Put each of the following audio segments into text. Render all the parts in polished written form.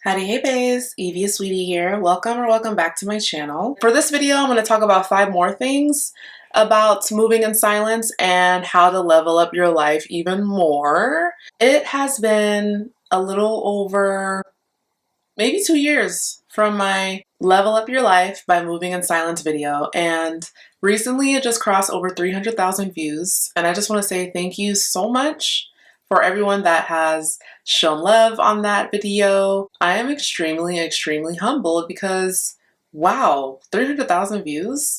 Howdy, hey bays, Evie Aswiti here. Welcome back to my channel. For this video, I'm going to talk about 5 more things about moving in silence and how to level up your life even more. It has been a little over maybe 2 years from my Level Up Your Life by Moving in Silence video, and recently it just crossed over 300,000 views, and I just want to say thank you so much for everyone that has shown love on that video. I am extremely humbled because wow, 300,000 views.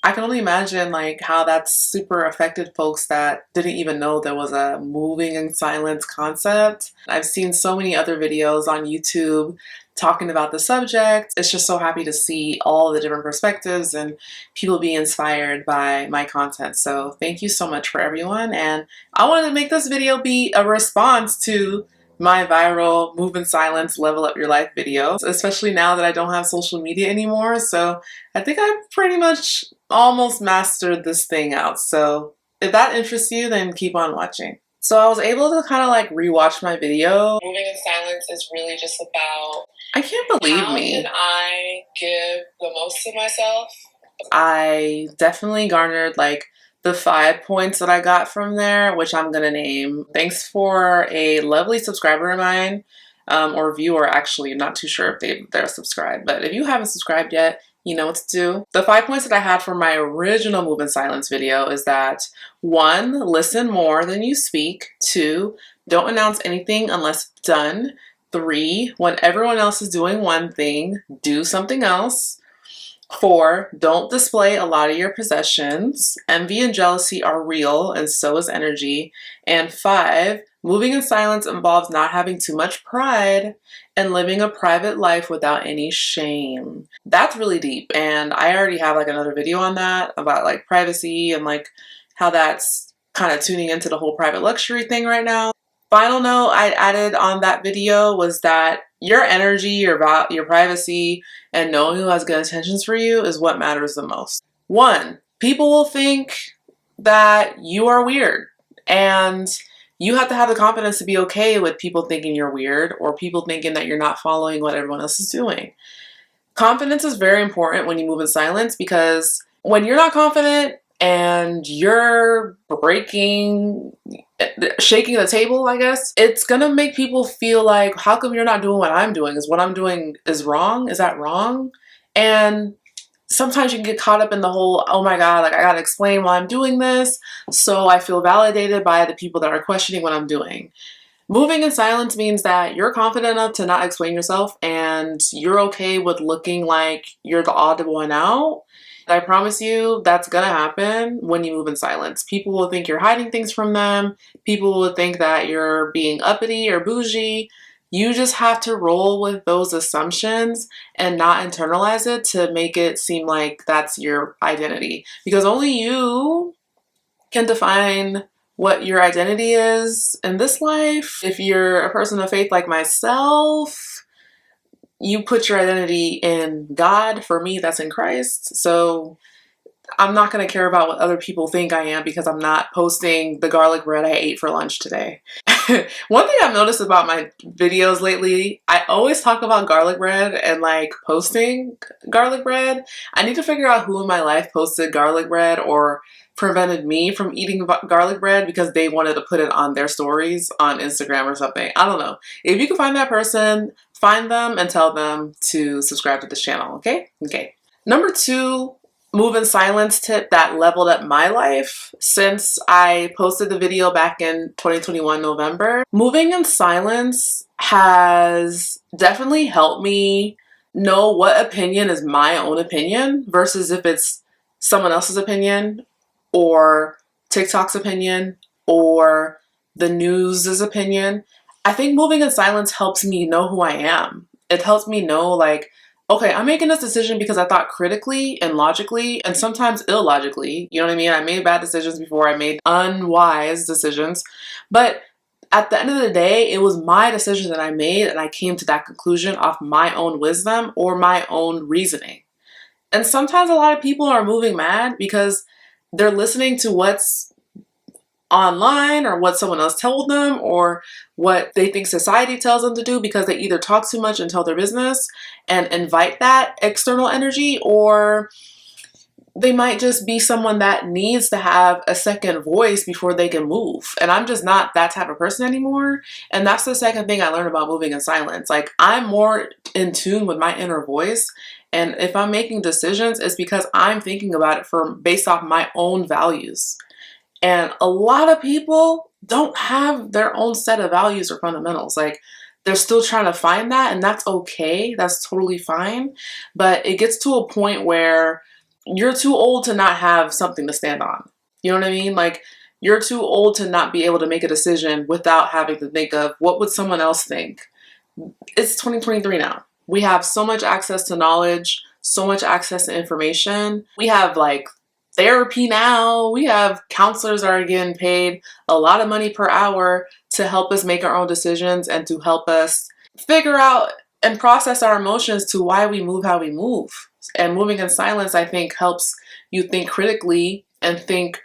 I can only imagine like how that's super affected folks that didn't even know there was a moving in silence concept. I've seen so many other videos on YouTube talking about the subject. It's just so happy to see all the different perspectives and people be inspired by my content. So thank you so much for everyone. And I wanted to make this video be a response to my viral Move in Silence Level Up Your Life video, especially now that I don't have social media anymore. So I think I've pretty much almost mastered this thing out. So if that interests you, then keep on watching. So I was able to kind of like rewatch my video. Moving in Silence is really just about, I can't believe how me. Can I give the most to myself? I definitely garnered like the 5 points that I got from there, which I'm gonna name. Thanks for a lovely subscriber of mine, or viewer actually. I'm not too sure if they're subscribed, but if you haven't subscribed yet, you know what to do. The 5 points that I had from my original Move in Silence video is that 1, listen more than you speak. 2, don't announce anything unless it's done. 3, when everyone else is doing one thing, do something else. 4, don't display a lot of your possessions. Envy and jealousy are real, and so is energy. And 5, moving in silence involves not having too much pride and living a private life without any shame. That's really deep, and I already have like another video on that about like privacy and like how that's kind of tuning into the whole private luxury thing right now. Final note I added on that video was that your energy, your privacy, and knowing who has good intentions for you is what matters the most. 1, people will think that you are weird, and you have to have the confidence to be okay with people thinking you're weird or people thinking that you're not following what everyone else is doing. Confidence is very important when you move in silence, because when you're not confident and you're shaking the table, I guess, it's gonna make people feel like, how come you're not doing what I'm doing? Is what I'm doing is wrong? Is that wrong? And sometimes you can get caught up in the whole, oh my God, like I gotta explain why I'm doing this, so I feel validated by the people that are questioning what I'm doing. Moving in silence means that you're confident enough to not explain yourself, and you're okay with looking like you're the odd one out. I promise you that's gonna happen when you move in silence. People will think you're hiding things from them. People will think that you're being uppity or bougie. You just have to roll with those assumptions and not internalize it to make it seem like that's your identity. Because only you can define what your identity is in this life. If you're a person of faith like myself, you put your identity in God. For me, that's in Christ. So I'm not going to care about what other people think I am because I'm not posting the garlic bread I ate for lunch today. One thing I've noticed about my videos lately, I always talk about garlic bread and like posting garlic bread. I need to figure out who in my life posted garlic bread or prevented me from eating garlic bread because they wanted to put it on their stories on Instagram or something. I don't know. If you can find that person, find them and tell them to subscribe to this channel, okay? Okay. Number 2, move in silence tip that leveled up my life since I posted the video back in 2021 November. Moving in silence has definitely helped me know what opinion is my own opinion versus if it's someone else's opinion or TikTok's opinion or the news's opinion. I think moving in silence helps me know who I am. It helps me know like, okay, I'm making this decision because I thought critically and logically and sometimes illogically. You know what I mean? I made bad decisions before. I made unwise decisions. But at the end of the day, it was my decision that I made, and I came to that conclusion off my own wisdom or my own reasoning. And sometimes a lot of people are moving mad because they're listening to what's online or what someone else told them or what they think society tells them to do, because they either talk too much and tell their business and invite that external energy, or they might just be someone that needs to have a second voice before they can move. And I'm just not that type of person anymore. And that's the second thing I learned about moving in silence. Like, I'm more in tune with my inner voice. And if I'm making decisions, it's because I'm thinking about it based off my own values. And a lot of people don't have their own set of values or fundamentals. Like, they're still trying to find that, and that's okay. That's totally fine. But it gets to a point where you're too old to not have something to stand on. You know what I mean? Like, you're too old to not be able to make a decision without having to think of what would someone else think. It's 2023 now. We have so much access to knowledge, so much access to information. We have like therapy now. We have counselors that are getting paid a lot of money per hour to help us make our own decisions and to help us figure out and process our emotions to why we move how we move. And moving in silence, I think, helps you think critically and think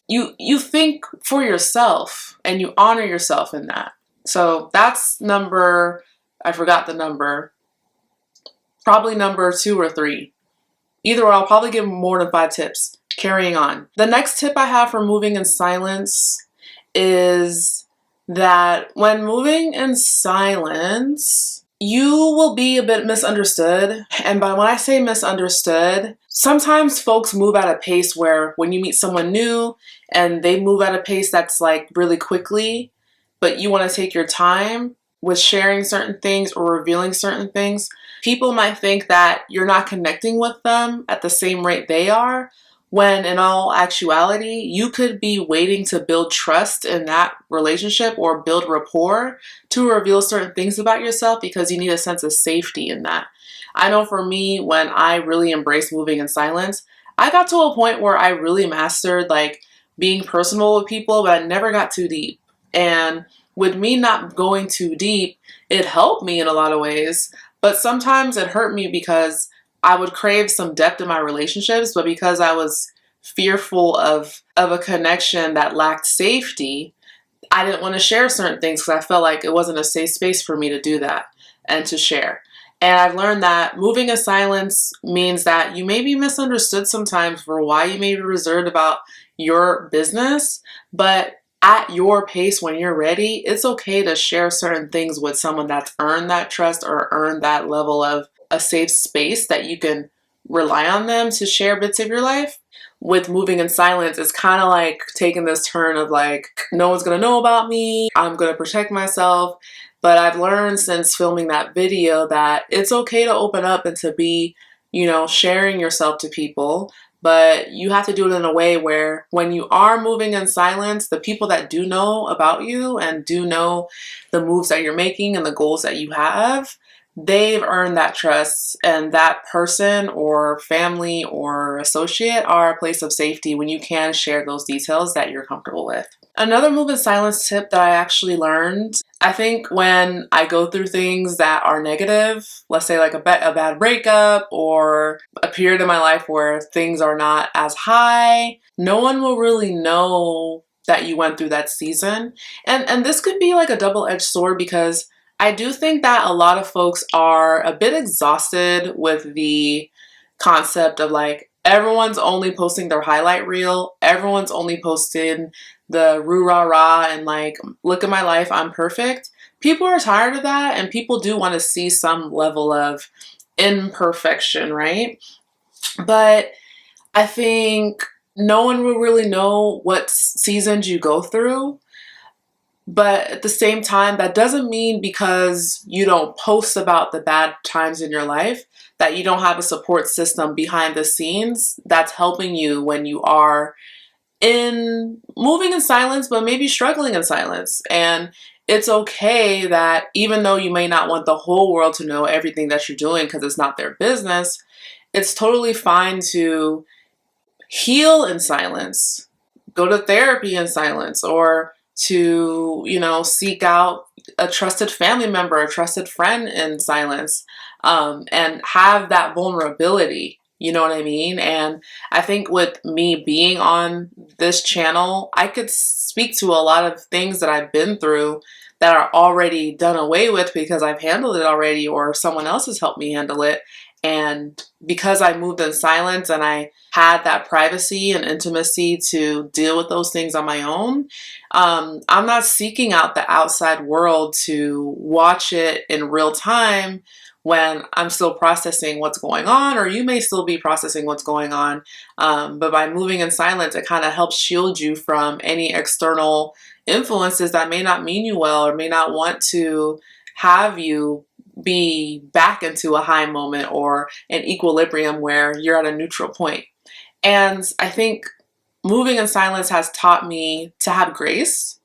you think for yourself and you honor yourself in that. So that's I forgot the number, probably number 2 or 3. Either way, I'll probably give more than 5 tips. Carrying on. The next tip I have for moving in silence is that when moving in silence, you will be a bit misunderstood. And when I say misunderstood, sometimes folks move at a pace where when you meet someone new and they move at a pace that's like really quickly, but you want to take your time with sharing certain things or revealing certain things, people might think that you're not connecting with them at the same rate they are, when in all actuality, you could be waiting to build trust in that relationship or build rapport to reveal certain things about yourself because you need a sense of safety in that. I know for me, when I really embraced moving in silence, I got to a point where I really mastered like being personal with people, but I never got too deep. And with me not going too deep, it helped me in a lot of ways, but sometimes it hurt me because I would crave some depth in my relationships, but because I was fearful of a connection that lacked safety, I didn't want to share certain things because I felt like it wasn't a safe space for me to do that and to share. And I've learned that moving in silence means that you may be misunderstood sometimes for why you may be reserved about your business, but at your pace, when you're ready, it's okay to share certain things with someone that's earned that trust or earned that level of a safe space that you can rely on them to share bits of your life. With moving in silence, it's kind of like taking this turn of like, no one's gonna know about me, I'm gonna protect myself. But I've learned since filming that video that it's okay to open up and to be, sharing yourself to people. But you have to do it in a way where when you are moving in silence, the people that do know about you and do know the moves that you're making and the goals that you have, they've earned that trust, and that person or family or associate are a place of safety when you can share those details that you're comfortable with. Another move in silence tip that I actually learned, I think when I go through things that are negative, let's say like a bad breakup or a period in my life where things are not as high, no one will really know that you went through that season. And this could be like a double-edged sword, because I do think that a lot of folks are a bit exhausted with the concept of like, everyone's only posting their highlight reel, everyone's only posting the rah-rah and like, look at my life, I'm perfect. People are tired of that, and people do want to see some level of imperfection, right? But I think no one will really know what seasons you go through. But at the same time, that doesn't mean because you don't post about the bad times in your life that you don't have a support system behind the scenes that's helping you when you are in moving in silence, but maybe struggling in silence. And it's okay that even though you may not want the whole world to know everything that you're doing because it's not their business, it's totally fine to heal in silence, go to therapy in silence, or to, seek out a trusted family member, a trusted friend in silence, and have that vulnerability You know what I mean? And I think with me being on this channel, I could speak to a lot of things that I've been through that are already done away with because I've handled it already or someone else has helped me handle it. And because I moved in silence and I had that privacy and intimacy to deal with those things on my own, I'm not seeking out the outside world to watch it in real time when I'm still processing what's going on, or you may still be processing what's going on. But by moving in silence, it kind of helps shield you from any external influences that may not mean you well or may not want to have you be back into a high moment or an equilibrium where you're at a neutral point. And I think moving in silence has taught me to have grace,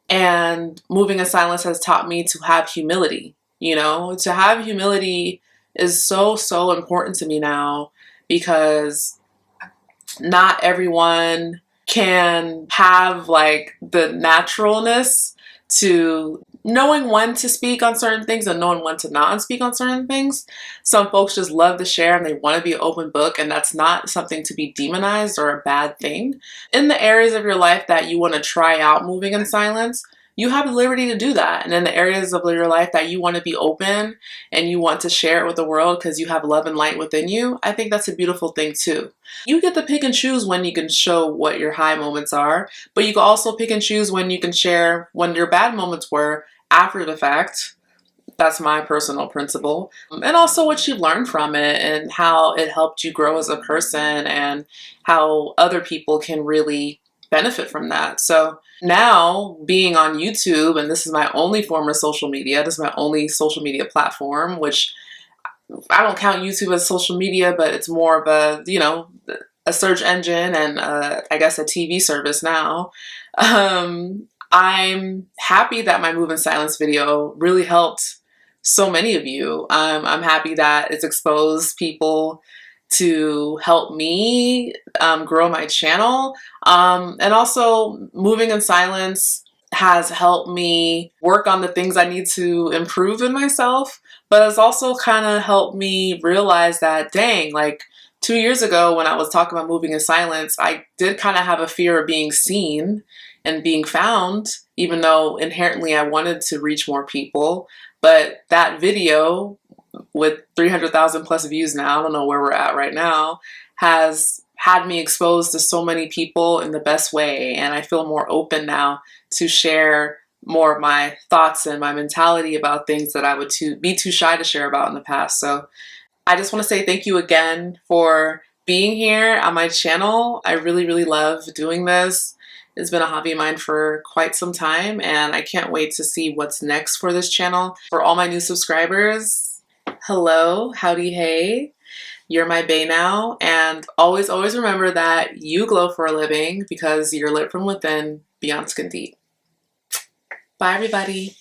and moving in silence has taught me to have humility. You know, to have humility is so, so important to me now because not everyone can have like the naturalness to knowing when to speak on certain things and knowing when to not speak on certain things. Some folks just love to share and they want to be an open book, and that's not something to be demonized or a bad thing. In the areas of your life that you want to try out moving in silence, you have the liberty to do that. And in the areas of your life that you want to be open and you want to share it with the world because you have love and light within you, I think that's a beautiful thing too. You get to pick and choose when you can show what your high moments are, but you can also pick and choose when you can share when your bad moments were after the fact. That's my personal principle. And also what you learned from it and how it helped you grow as a person and how other people can really benefit from that. So now being on YouTube, and this is my only form of social media, this is my only social media platform, which I don't count YouTube as social media, but it's more of a, you know, a search engine and I guess a TV service now. I'm happy that my Move in Silence video really helped so many of you. I'm happy that it's exposed people to help me grow my channel. And also Moving in Silence has helped me work on the things I need to improve in myself, but it's also kind of helped me realize that, dang, like 2 years ago when I was talking about moving in silence, I did kind of have a fear of being seen and being found, even though inherently I wanted to reach more people. But that video with 300,000 plus views now, I don't know where we're at right now, has had me exposed to so many people in the best way. And I feel more open now to share more of my thoughts and my mentality about things that I would be too shy to share about in the past. So I just want to say thank you again for being here on my channel. I really, really love doing this. It's been a hobby of mine for quite some time, and I can't wait to see what's next for this channel. For all my new subscribers, hello, howdy, hey. You're my bae now, and always, always remember that you glow for a living because you're lit from within, beyond skin deep. Bye, everybody.